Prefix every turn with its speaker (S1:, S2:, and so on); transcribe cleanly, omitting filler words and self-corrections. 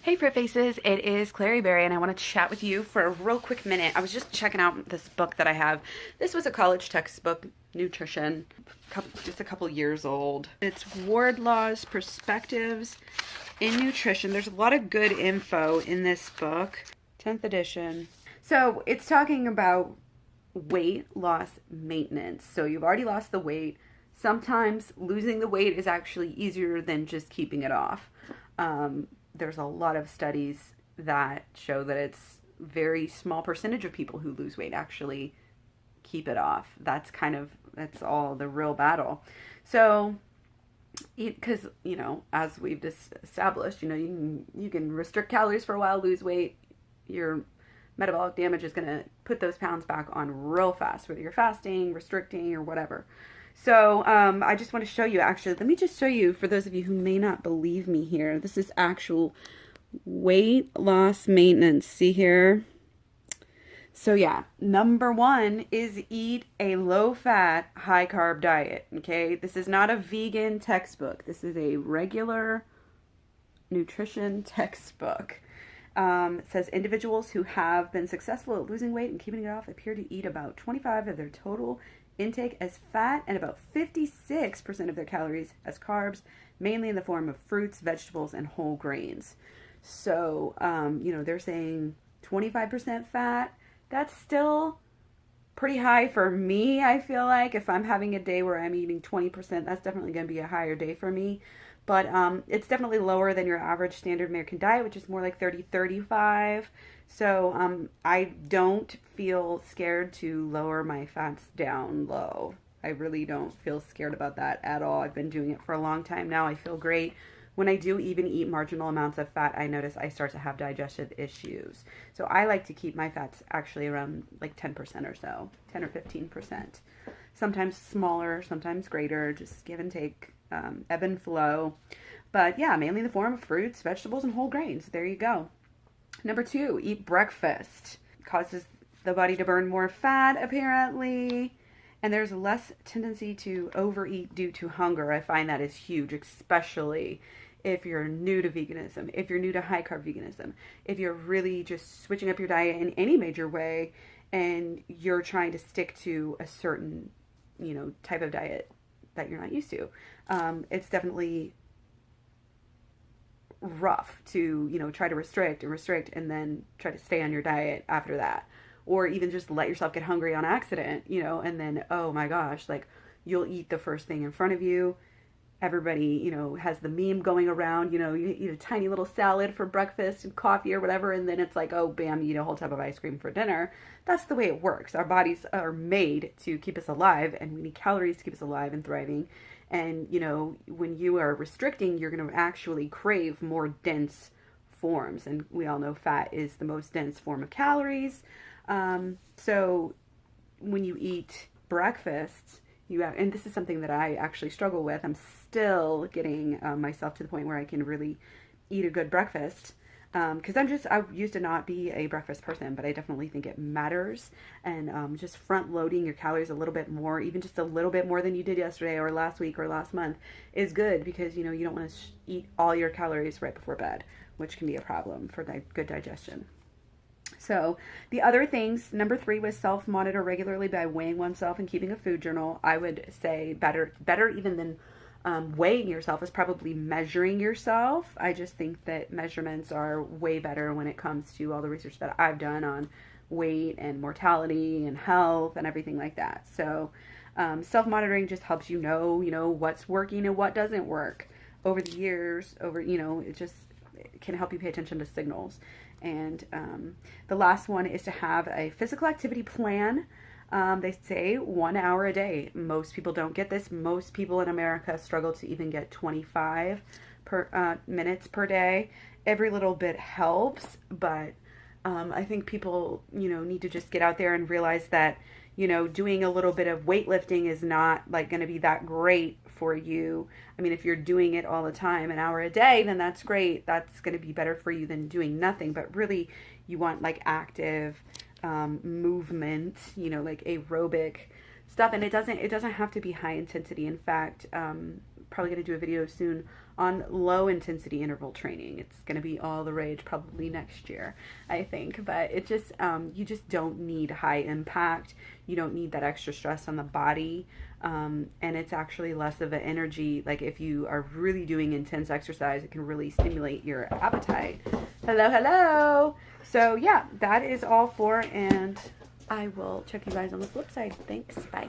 S1: Hey Fruit Faces, it is KlaireeBerry and I want to chat with you for a real quick minute. I was just checking out this book that I have. This was a college textbook, nutrition, just a couple years old. It's Wardlaw's Perspectives in Nutrition. There's a lot of good info in this book, 10th edition. So it's talking about weight loss maintenance. So you've already lost the weight. Sometimes losing the weight is actually easier than just keeping it off. There's a lot of studies that show that it's very small percentage of people who lose weight actually keep it off. That's all the real battle. So, because as we've just established, you can restrict calories for a while, lose weight. Your metabolic damage is going to put those pounds back on real fast, whether you're fasting, restricting, or whatever. So I just want to show you, actually, let me just show you, for those of you who may not believe me here, this is actual weight loss maintenance. See here? So yeah, number one is eat a low-fat, high-carb diet, okay? This is not a vegan textbook. This is a regular nutrition textbook. It says individuals who have been successful at losing weight and keeping it off appear to eat about 25 of their total intake as fat and about 56% of their calories as carbs, mainly in the form of fruits, vegetables, and whole grains. So, they're saying 25% fat. That's still pretty high for me, I feel like. If I'm having a day where I'm eating 20%, that's definitely going to be a higher day for me. But it's definitely lower than your average standard American diet, which is more like 30-35. So I don't feel scared to lower my fats down low. I really don't feel scared about that at all. I've been doing it for a long time now. I feel great. When I do even eat marginal amounts of fat, I notice I start to have digestive issues. So I like to keep my fats actually around like 10% or so, 10 or 15%. Sometimes smaller, sometimes greater, just give and take, ebb and flow. But yeah, mainly in the form of fruits, vegetables, and whole grains. There you go. Number two, eat breakfast. It causes the body to burn more fat, apparently. And there's less tendency to overeat due to hunger. I find that is huge, especially if you're new to veganism, if you're new to high-carb veganism, if you're really just switching up your diet in any major way and you're trying to stick to a certain, type of diet that you're not used to. It's definitely rough to, try to restrict and then try to stay on your diet after that. Or even just let yourself get hungry on accident, and then, oh my gosh, like you'll eat the first thing in front of you. Everybody, has the meme going around, you eat a tiny little salad for breakfast and coffee or whatever, and then it's like, oh, bam, you eat a whole tub of ice cream for dinner. That's the way it works. Our bodies are made to keep us alive, and we need calories to keep us alive and thriving. And, when you are restricting, you're going to actually crave more dense forms. And we all know fat is the most dense form of calories. So when you eat breakfast, and this is something that I actually struggle with. I'm still getting myself to the point where I can really eat a good breakfast. Because I used to not be a breakfast person, but I definitely think it matters. And just front loading your calories a little bit more, even just a little bit more than you did yesterday or last week or last month, is good because you don't want to eat all your calories right before bed, which can be a problem for good digestion. So the other things, number 3 was self-monitor regularly by weighing oneself and keeping a food journal. I would say better even than weighing yourself is probably measuring yourself. I just think that measurements are way better when it comes to all the research that I've done on weight and mortality and health and everything like that. So self-monitoring just helps you know what's working and what doesn't work over the years. It can help you pay attention to signals. And the last one is to have a physical activity plan. They say 1 hour a day. Most people don't get this. Most people in America struggle to even get 25 minutes per day. Every little bit helps, but I think people, need to just get out there and realize that, doing a little bit of weightlifting is not like going to be that great for you. I mean, if you're doing it all the time, an hour a day, then that's great. That's going to be better for you than doing nothing. But really, you want like active movement, like aerobic stuff. And it doesn't have to be high intensity. In fact, probably going to do a video soon on low intensity interval training. It's going to be all the rage probably next year, I think. But it just, you just don't need high impact. You don't need that extra stress on the body. And it's actually less of an energy. Like if you are really doing intense exercise, it can really stimulate your appetite. Hello, hello. So yeah, that is all for, and I will check you guys on the flip side. Thanks. Bye.